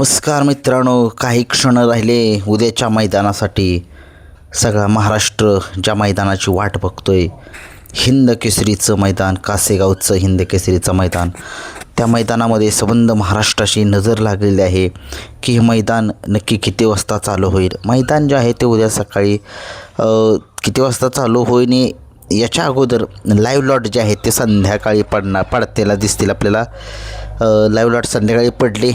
नमस्कार मित्रांनो, काही क्षण राहिले उद्याच्या मैदानासाठी. सगळा महाराष्ट्र ज्या मैदानाची वाट बघतोय, हिंद केसरीचं मैदान, कासेगावचं हिंद केसरीचं मैदान. त्या मैदानामध्ये संबंध महाराष्ट्राशी नजर लागलेली आहे की हे मैदान नक्की किती वाजता चालू होईल. मैदान जे आहे ते उद्या सकाळी किती वाजता चालू होईल याच्या अगोदर लाईव्ह लॉट जे आहे ते संध्याकाळी पडतेला दिसतील आपल्याला. लाईव्ह लॉट संध्याकाळी पडले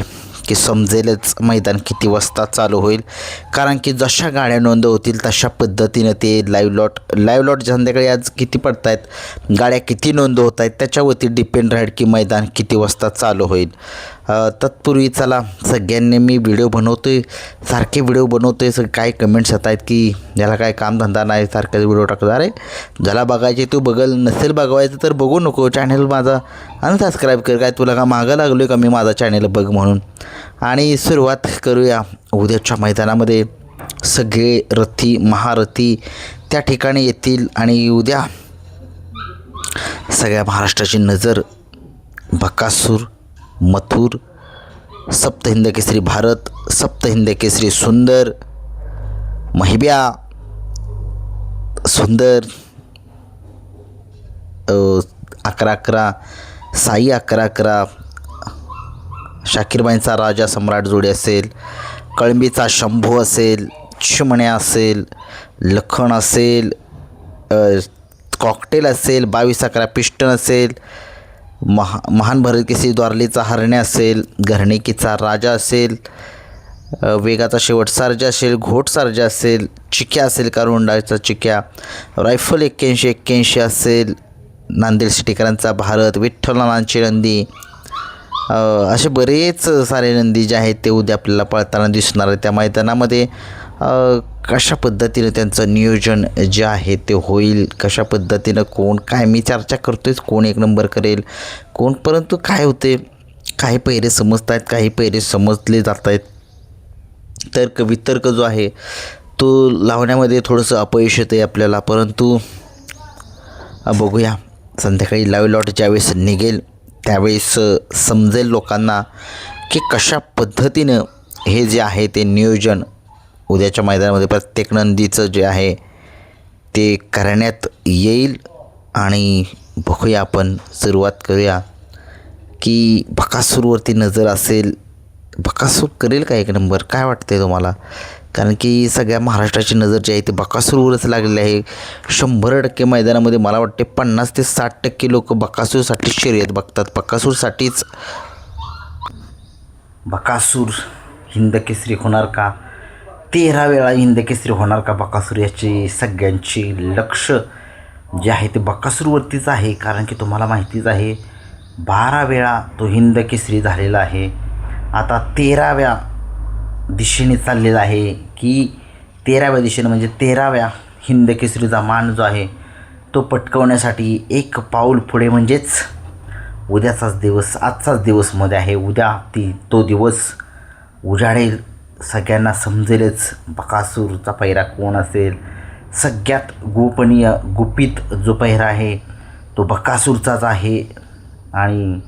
की समजेलच मैदान किती वाजता चालू होईल, कारण की जशा गाड्या नोंद होतील तशा पद्धतीनं ते लाईव्ह लॉट संध्याकाळी आज किती पडत आहेत, गाड्या किती नोंद होत आहेत त्याच्यावरती डिपेंड राहील की मैदान किती वाजता चालू होईल. तत्पूर्वी चला, सगळ्यांनी मी व्हिडिओ बनवतोय, सारखे व्हिडिओ बनवतोय, काय कमेंट्स येत आहेत की याला काय कामधंदा नाही, सारखेच व्हिडिओ टाकतो. अरे ज्याला बघायचे तू बघल, नसेल बघवायचं तर बघू नको. चॅनल माझा अनसबस्क्राईब कर, काय तुला का मागं लागलो आहे का मी माझा चॅनल बघ म्हणून. आणि सुरुवात करूया उद्याच्या मैदानामध्ये. सगळे रथी महारथी त्या ठिकाणी येतील आणि उद्या सगळ्या महाराष्ट्राची नजर बकासूर, मथुर, सप्त हिंद केसरी भारत, सप्त हिंद केसरी सुंदर, महिब्या सुंदर, 11-11 साई, 11-11 शाकीरबाईंचा राजा सम्राट जोडी असेल, कळंबीचा शंभू असेल, चिमण्या असेल, लखन असेल, कॉकटेल असेल, 22-11 पिस्टन असेल, महान भरत केसरी द्वारलीचा हरणे असेल, घरणिकीचा राजा असेल, वेगाचा शेवट सारजा असेल, घोट सारजा असेल, चिक्या असेल, कारुंडाचा चिक्या, रायफल 81-81 असेल, नांदेड सिटीकरांचा भारत, विठ्ठलनाथांची नंदी, असे बरेच सारे नंदी जे आहेत ते उद्या आपल्याला पळताना दिसणार आहे. त्या मैदानामध्ये कशा पद्धतीनं त्यांचं नियोजन जे आहे ते होईल, कशा पद्धतीनं कोण काय, मी चर्चा करतोयच कोण एक नंबर करेल कोण, परंतु काय होते, काही पैरे समजत आहेत, काही पैरे समजले जात आहेत. वितर्क जो आहे तो लावण्यामध्ये थोडंसं अपयश येतं आहे आपल्याला. परंतु बघूया, संध्याकाळी लाईव्ह लॉट ज्यावेळेस निघेल त्यावेळेस समजेल लोकांना की कशा पद्धतीनं हे जे आहे ते नियोजन उद्याच्या मैदानामध्ये प्रत्येक नंदीचं जे आहे ते करण्यात येईल. आणि बघूया, आपण सुरुवात करूया की बकासूरवरती नजर असेल. बकासूर करेल का एक नंबर, काय वाटते तुम्हाला? कारण की सगळ्या महाराष्ट्राची नजर जी आहे ती बकासूरवरच लागलेली आहे. 100% मैदानामध्ये मला वाटते 50 ते 60% लोक बकासूरसाठी शर्यत बघतात, बकासूरसाठीच. बकासूर हिंद केसरी होणार का? 13 वेळा हिंद केसरी होणार का बकासूर? याची सगळ्यांची लक्ष जे आहे ते बकासूरवरतीच आहे, कारण की तुम्हाला माहितीच आहे 12 वेळा तो हिंद केसरी झालेला आहे. आता 13व्या दिशेने चाललेला आहे की 13व्या दिशेने म्हणजे 13व्या हिंद केसरीचा मान जो आहे तो पटकवण्यासाठी एक पाऊल पुढे, म्हणजेच उद्याचाच दिवस, आजचाच दिवसमध्ये आहे. उद्या तो दिवस उजाडेल, सगळ्यांना समजेलच बकासूरचा पैरा कोण असेल. सगळ्यात गोपनीय गुपित जो पैरा आहे तो बकासूरचाच आहे. आणि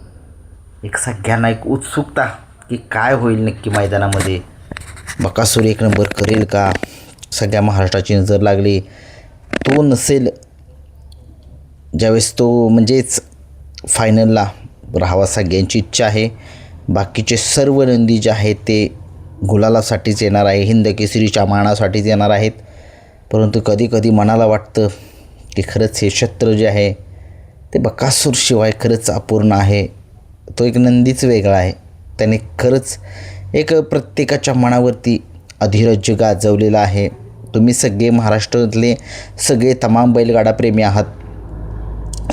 सगळ्यांना एक उत्सुकता की काय होईल नक्की मैदानामध्ये, बकासूर एक नंबर करेल का? सगळ्या महाराष्ट्राची नजर लागली. तो नसेल ज्यावेळेस तो म्हणजेच फायनलला राहावा सगळ्यांची इच्छा आहे. बाकीचे सर्व नंदी जे आहेत ते गुलालासाठीच येणार आहे, हिंद केसरीच्या मानासाठीच येणार आहेत. परंतु कधी कधी मनाला वाटतं की खरंच हे क्षेत्र जे आहे ते बकासूरशिवाय खरंच अपूर्ण आहे. तो एक नंदीच वेगळा आहे, त्याने खरंच एक प्रत्येकाच्या मनावरती अधिराज्य गाजवलेलं आहे. तुम्ही सगळे महाराष्ट्रातले सगळे तमाम बैलगाडाप्रेमी आहात,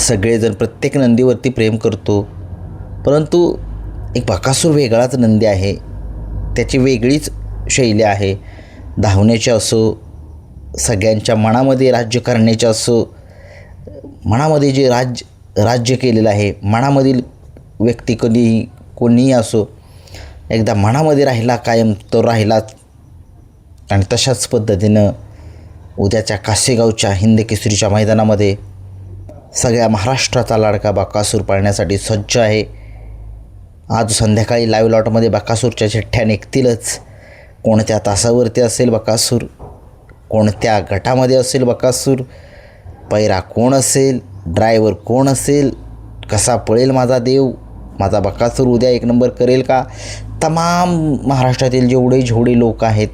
सगळेजण प्रत्येक नंदीवरती प्रेम करतो. परंतु एक बकासूर वेगळाच नंदी आहे, त्याची वेगळीच शैली आहे. धावण्याची असो, सगळ्यांच्या मनामध्ये राज्य करण्याची असो, मनामध्ये जे राज्य केलेलं आहे, मनामधील व्यक्ती कोणीही असो, एकदा मनामध्ये राहिला कायम तो राहिलाच. आणि तशाच पद्धतीनं उद्याच्या कासेगावच्या हिंद केसरीच्या मैदानामध्ये सगळ्या महाराष्ट्राचा लाडका बकासूर पाळण्यासाठी सज्ज आहे. आज संध्याकाळी लाईव्ह लॉटमध्ये बकासूरच्या चिठ्ठ्या निघतीलच. कोणत्या तासावरती असेल बकासूर, कोणत्या गटामध्ये असेल बकासूर, पैरा कोण असेल, ड्रायव्हर कोण असेल, कसा पळेल माझा देव, माझा बकासूर उद्या एक नंबर करेल का. तमाम महाराष्ट्रातील जेवढे लोक आहेत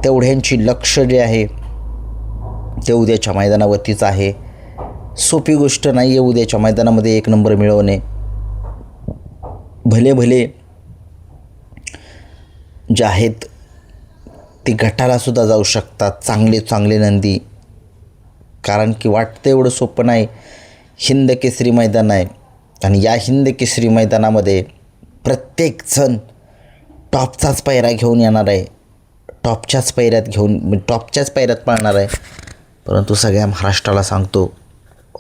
तेवढ्यांची लक्ष जे आहे ते उद्याच्या मैदानावरतीच आहे. सोपी गोष्ट नाही आहे उद्याच्या मैदानामध्ये एक नंबर मिळवणे. भले जे आहेत ते गटालासुद्धा जाऊ शकतात, चांगले नंदी. कारण की वाटतं एवढं सोपं नाही. हिंद केसरी मैदान आहे आणि या हिंद केसरी मैदानामध्ये प्रत्येकजण टॉपचाच पैरा घेऊन येणार आहे, टॉपच्याच पैऱ्यात पाळणार आहे. परंतु सगळ्या महाराष्ट्राला सांगतो,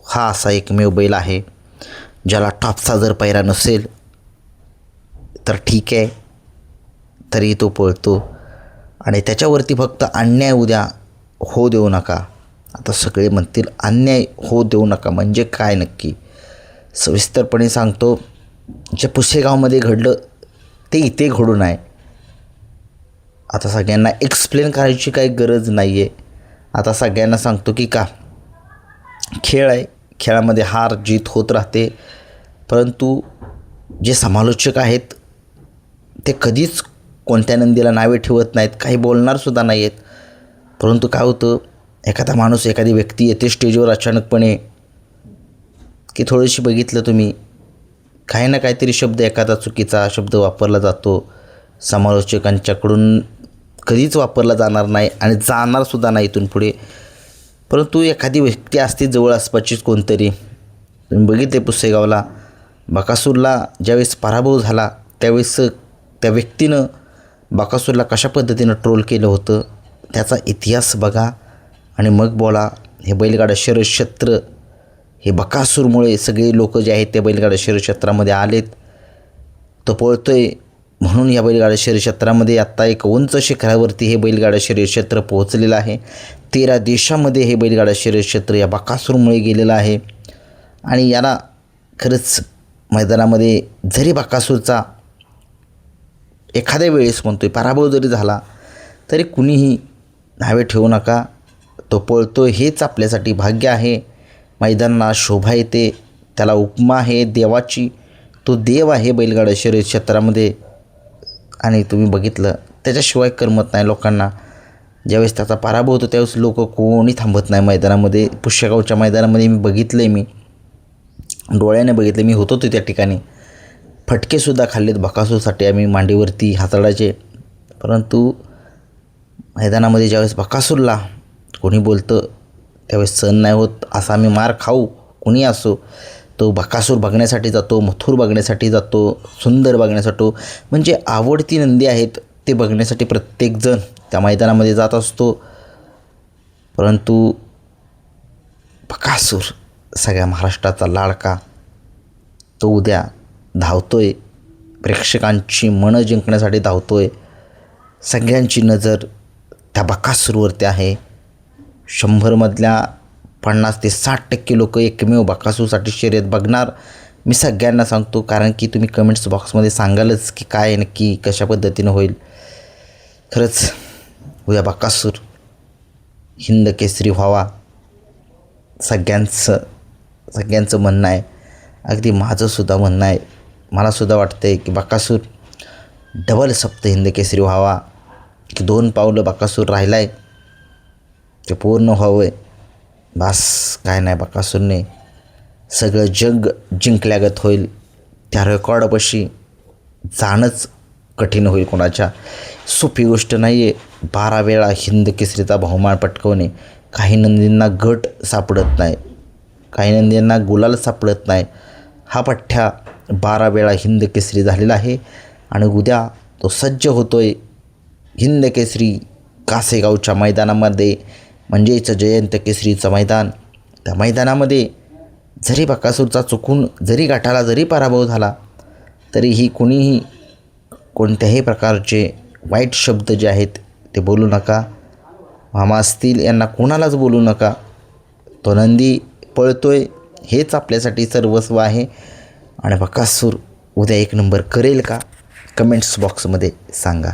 हा असा एकमेव बैल आहे ज्याला टॉपचा जर पैरा नसेल तर ठीक आहे, तरी तो पळतो. आणि त्याच्यावरती फक्त अन्याय उद्या होऊ देऊ नका. आता सगळे म्हणतील अन्याय होऊ देऊ नका म्हणजे काय नक्की. सविस्तरपणे सांगतो, जे पुसेगावमध्ये घडलं ते इथे घडू नये. आता सगळ्यांना एक्सप्लेन करायची काही गरज नाही आहे. आता सगळ्यांना सांगतो की का खेळ आहे, खेळामध्ये हार जीत होत राहते. परंतु जे समालोचक आहेत ते कधीच कोणत्या नंदीला नावे ठेवत नाहीत, काही बोलणारसुद्धा नाही आहेत. परंतु काय होतं, एखादा माणूस, एखादी व्यक्ती येते स्टेजवर अचानकपणे की थोडीशी बघितलं तुम्ही, काही ना काहीतरी शब्द, एखादा चुकीचा शब्द वापरला जातो, समालोचकांच्याकडून कधीच वापरला जाणार नाही आणि जाणारसुद्धा नाही इथून पुढे. परंतु एखादी व्यक्ती असते जवळ आसपासचीच कोणतरी. तुम्ही बघितले पुसेगावला बकासूरला ज्यावेळेस पराभव झाला त्यावेळेस त्या व्यक्तीनं बकासूरला कशा पद्धतीनं ट्रोल केलं होतं, त्याचा इतिहास बघा आणि मग बोला. हे बैलगाडा शर्यत क्षेत्र, हे बकासूरमुळे सगळे लोक जे आहेत ते बैलगाडा शर्यत क्षेत्रामध्ये आलेत. तो पळतोय म्हणून या बैलगाडा शर्यत क्षेत्रामध्ये आत्ता एक उंच शिखरावरती हे बैलगाडा शर्यत क्षेत्र पोहोचलेलं आहे. 13 देशामध्ये हे बैलगाडा शर्यत क्षेत्र या बकासूरमुळे गेलेलं आहे. आणि याला खरंच मैदानामध्ये जरी बकासूरचा एखाद्या वेळेस म्हणतोय पराभव जरी झाला तरी कुणीही नावे ठेवू नका. तो पळतो हेच आपल्यासाठी भाग्य आहे. मैदानाला शोभा येते, त्याला उपमा आहे देवाची. तो देव आहे बैलगाडा शर्यत क्षेत्रामध्ये. आणि तुम्ही बघितलं त्याच्याशिवाय करमत नाही लोकांना. ज्यावेळेस त्याचा पराभव होतो त्यावेळेस लोक कोणी थांबत नाही मैदानामध्ये. पुष्यगावच्या मैदानामध्ये मी बघितलं आहे, मी डोळ्याने बघितले, मी होतो त्या ठिकाणी. फटकेसुद्धा खाल्लेत बकासूरसाठी आम्ही मांडीवरती हाताळायचे. परंतु मैदानामध्ये ज्यावेळेस बकासूरला कोणी बोलतं त्यावेळेस सहन नाही होत. असा आम्ही मार खाऊ, कोणी असो. तो बकासूर बघण्यासाठी जातो, मथुर बघण्यासाठी जातो, सुंदर बघण्यासाठी, म्हणजे आवडती नंदी आहेत ते बघण्यासाठी प्रत्येकजण त्या मैदानामध्ये जात असतो. परंतु बकासूर सगळ्या महाराष्ट्राचा लाडका, तो उद्या धावतोय, प्रेक्षकांची मनं जिंकण्यासाठी धावतोय. सगळ्यांची नजर त्या बकासूरवरती आहे. 100मधल्या 50 ते 60% लोक एकमेव बकासूरसाठी शर्यत बघणार. मी सगळ्यांना सांगतो, कारण की तुम्ही कमेंट्स बॉक्समध्ये सांगालच की काय नक्की कशा पद्धतीनं होईल. खरंच उद्या बकासूर हिंद केसरी व्हावा सगळ्यांचं म्हणणं आहे. अगदी माझंसुद्धा म्हणणं आहे. मलासुद्धा वाटतं आहे की बकासूर डबल सप्त हिंद केसरी व्हावा. की 2 पावलं बकासूर राहिला आहे ते पूर्ण व्हावं. बस काय नाही, बकासूरने सगळं जग जिंकल्यागत होईल. त्या रेकॉर्डपाशी जाणंच कठीण होईल कोणाच्या. सोपी गोष्ट नाही आहे 12 वेळा हिंद केसरीचा बहुमान पटकवणे. काही नंदींना गट सापडत नाही, काही नंदींना गुलाल सापडत नाही. हा पठ्ठ्या 12 वेळा हिंद केसरी झालेला आहे आणि उद्या तो सज्ज होतो आहे हिंद केसरी कासेगावच्या मैदानामध्ये, म्हणजेच जयंत केसरीचं मैदान. त्या मैदानामध्ये जरी बकासूरचा चुकून जरी गटाला जरी पराभव झाला तरीही कुणीही कोणत्याही प्रकारचे वाईट शब्द जे आहेत ते बोलू नका. मामा असतील यांना कोणालाच बोलू नका. तो नंदी पळतोय हेच आपल्यासाठी सर्वस्व आहे आणि बकासूर उद्या एक नंबर करेल का? कमेंट्स बॉक्समध्ये सांगा.